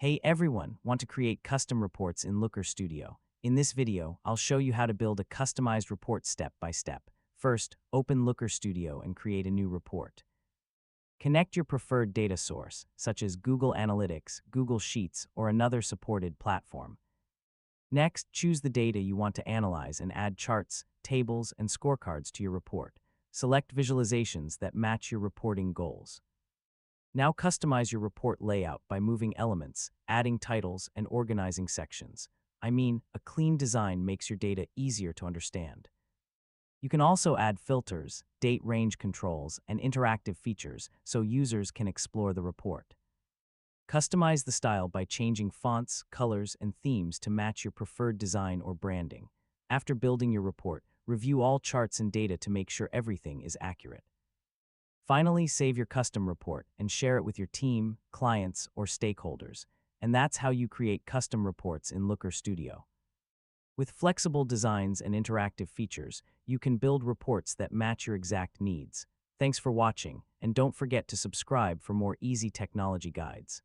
Hey everyone, want to create custom reports in Looker Studio? In this video, I'll show you how to build a customized report step by step. First, open Looker Studio and create a new report. Connect your preferred data source, such as Google Analytics, Google Sheets, or another supported platform. Next, choose the data you want to analyze and add charts, tables, and scorecards to your report. Select visualizations that match your reporting goals. Now customize your report layout by moving elements, adding titles, and organizing sections. A clean design makes your data easier to understand. You can also add filters, date range controls, and interactive features so users can explore the report. Customize the style by changing fonts, colors, and themes to match your preferred design or branding. After building your report, review all charts and data to make sure everything is accurate. Finally, save your custom report and share it with your team, clients, or stakeholders. And that's how you create custom reports in Looker Studio. With flexible designs and interactive features, you can build reports that match your exact needs. Thanks for watching, and don't forget to subscribe for more easy technology guides.